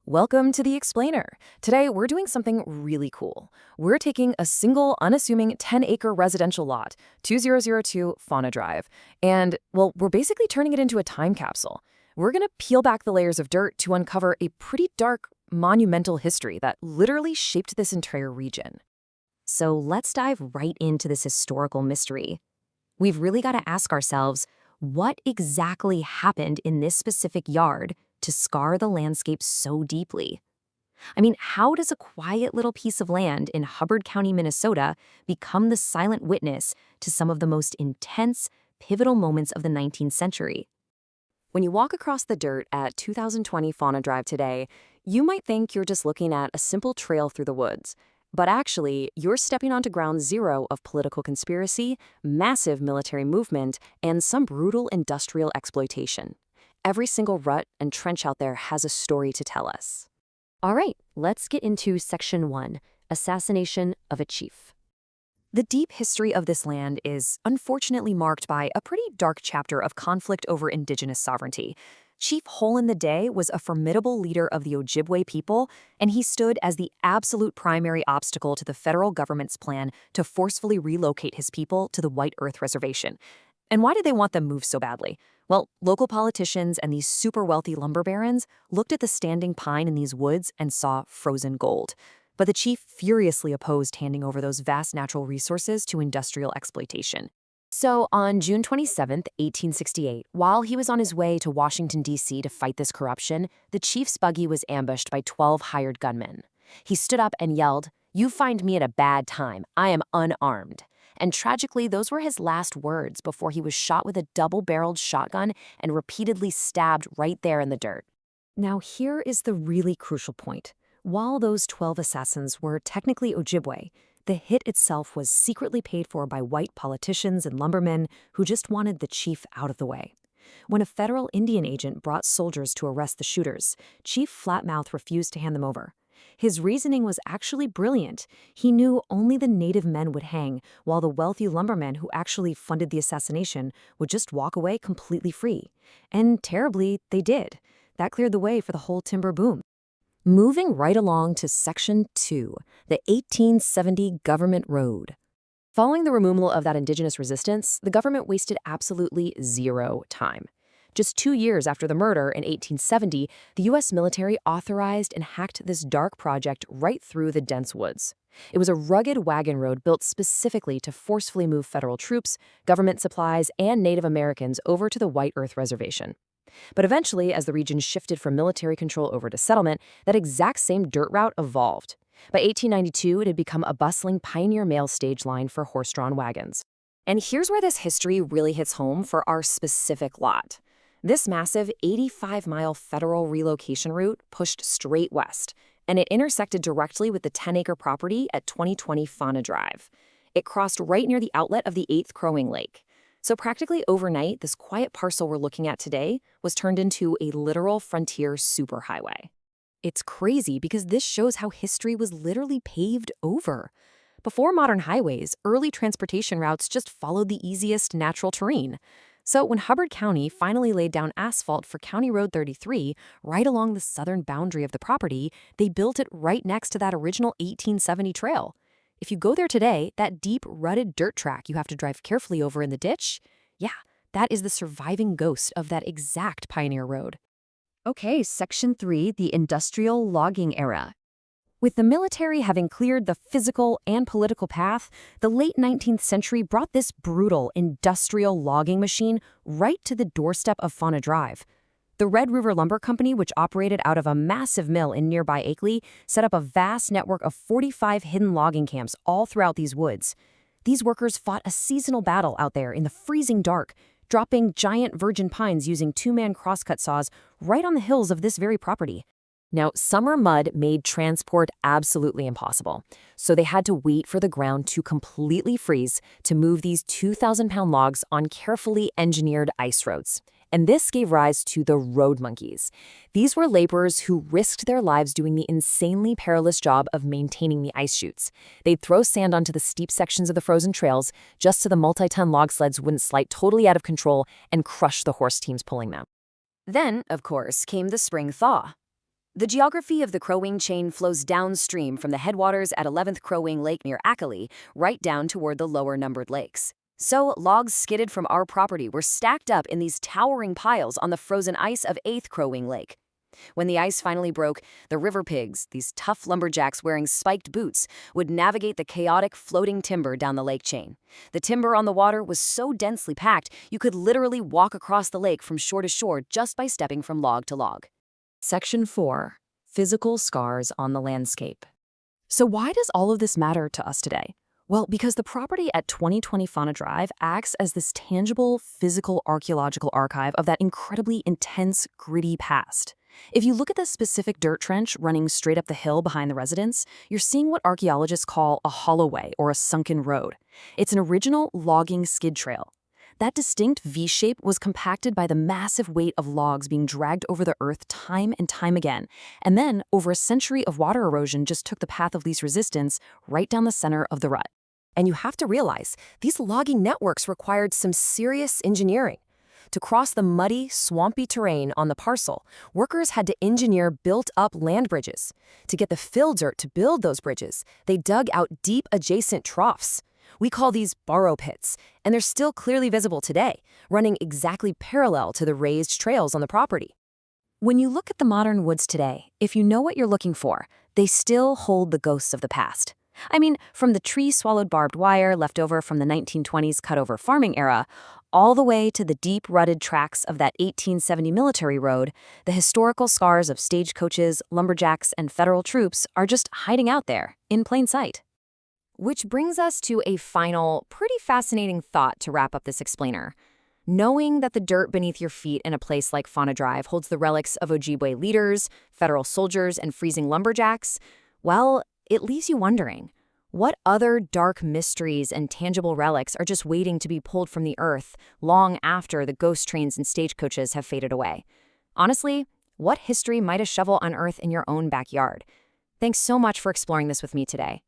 Welcome to The Explainer. Today, we're doing something really cool. We're taking a single, unassuming 10-acre residential lot, 2002 Fauna Drive, and, well, we're basically turning it into a time capsule. We're going to peel back the layers of dirt to uncover a pretty dark, monumental history that literally shaped this entire region. So let's dive right into this historical mystery. We've really got to ask ourselves, what exactly happened in this specific yard to scar the landscape so deeply? I mean, how does a quiet little piece of land in Hubbard County, Minnesota, become the silent witness to some of the most intense, pivotal moments of the 19th century? When you walk across the dirt at 2020 Fauna Drive today, you might think you're just looking at a simple trail through the woods. But actually, you're stepping onto ground zero of political conspiracy, massive military movement, and some brutal industrial exploitation. Every single rut and trench out there has a story to tell us. All right, let's get into Section 1, Assassination of a Chief. The deep history of this land is unfortunately marked by a pretty dark chapter of conflict over indigenous sovereignty. Chief Hole in the Day was a formidable leader of the Ojibwe people, and he stood as the absolute primary obstacle to the federal government's plan to forcefully relocate his people to the White Earth Reservation. And why did they want them moved so badly? Well, local politicians and these super wealthy lumber barons looked at the standing pine in these woods and saw frozen gold. But the chief furiously opposed handing over those vast natural resources to industrial exploitation. So on June 27, 1868, while he was on his way to Washington, D.C. to fight this corruption, the chief's buggy was ambushed by 12 hired gunmen. He stood up and yelled, "You find me at a bad time. I am unarmed." And tragically, those were his last words before he was shot with a double-barreled shotgun and repeatedly stabbed right there in the dirt. Now here is the really crucial point. While those 12 assassins were technically Ojibwe, the hit itself was secretly paid for by white politicians and lumbermen who just wanted the chief out of the way. When a federal Indian agent brought soldiers to arrest the shooters, Chief Flatmouth refused to hand them over. His reasoning was actually brilliant. He knew only the native men would hang, while the wealthy lumbermen who actually funded the assassination would just walk away completely free. And terribly, they did. That cleared the way for the whole timber boom. Moving right along to Section 2, the 1870 Government Road. Following the removal of that indigenous resistance, the government wasted absolutely zero time. Just 2 years after the murder in 1870, the U.S. military authorized and hacked this dark project right through the dense woods. It was a rugged wagon road built specifically to forcefully move federal troops, government supplies, and Native Americans over to the White Earth Reservation. But eventually, as the region shifted from military control over to settlement, that exact same dirt route evolved. By 1892, it had become a bustling pioneer mail stage line for horse-drawn wagons. And here's where this history really hits home for our specific lot. This massive 85-mile federal relocation route pushed straight west, and it intersected directly with the 10-acre property at 2020 Fauna Drive. It crossed right near the outlet of the 8th Crowing Lake. So practically overnight, this quiet parcel we're looking at today was turned into a literal frontier superhighway. It's crazy because this shows how history was literally paved over. Before modern highways, early transportation routes just followed the easiest natural terrain. So when Hubbard County finally laid down asphalt for County Road 33 right along the southern boundary of the property, they built it right next to that original 1870 trail. If you go there today, that deep, rutted dirt track you have to drive carefully over in the ditch, yeah, that is the surviving ghost of that exact pioneer road. Okay, Section 3, the Industrial Logging Era. With the military having cleared the physical and political path, the late 19th century brought this brutal industrial logging machine right to the doorstep of Fauna Drive. The Red River Lumber Company, which operated out of a massive mill in nearby Akeley, set up a vast network of 45 hidden logging camps all throughout these woods. These workers fought a seasonal battle out there in the freezing dark, dropping giant virgin pines using two-man crosscut saws right on the hills of this very property. Now, summer mud made transport absolutely impossible, so they had to wait for the ground to completely freeze to move these 2,000-pound logs on carefully engineered ice roads. And this gave rise to the road monkeys. These were laborers who risked their lives doing the insanely perilous job of maintaining the ice chutes. They'd throw sand onto the steep sections of the frozen trails just so the multi-ton log sleds wouldn't slide totally out of control and crush the horse teams pulling them. Then, of course, came the spring thaw. The geography of the Crow Wing chain flows downstream from the headwaters at 11th Crow Wing Lake near Ackley, right down toward the lower numbered lakes. So, logs skidded from our property were stacked up in these towering piles on the frozen ice of 8th Crow Wing Lake. When the ice finally broke, the river pigs, these tough lumberjacks wearing spiked boots, would navigate the chaotic floating timber down the lake chain. The timber on the water was so densely packed, you could literally walk across the lake from shore to shore just by stepping from log to log. Section 4. Physical scars on the landscape. So why does all of this matter to us today? Well, because the property at 2020 Fauna Drive acts as this tangible, physical archaeological archive of that incredibly intense, gritty past. If you look at the specific dirt trench running straight up the hill behind the residence, you're seeing what archaeologists call a holloway or a sunken road. It's an original logging skid trail. That distinct V-shape was compacted by the massive weight of logs being dragged over the earth time and time again. And then, over a century of water erosion just took the path of least resistance right down the center of the rut. And you have to realize, these logging networks required some serious engineering. To cross the muddy, swampy terrain on the parcel, workers had to engineer built-up land bridges. To get the fill dirt to build those bridges, they dug out deep adjacent troughs. We call these borrow pits, and they're still clearly visible today, running exactly parallel to the raised trails on the property. When you look at the modern woods today, if you know what you're looking for, they still hold the ghosts of the past. I mean, from the tree-swallowed barbed wire left over from the 1920s cut-over farming era, all the way to the deep rutted tracks of that 1870 military road, the historical scars of stagecoaches, lumberjacks, and federal troops are just hiding out there, in plain sight. Which brings us to a final, pretty fascinating thought to wrap up this explainer. Knowing that the dirt beneath your feet in a place like Fauna Drive holds the relics of Ojibwe leaders, federal soldiers, and freezing lumberjacks, well, it leaves you wondering, what other dark mysteries and tangible relics are just waiting to be pulled from the earth long after the ghost trains and stagecoaches have faded away? Honestly, what history might a shovel unearth in your own backyard? Thanks so much for exploring this with me today.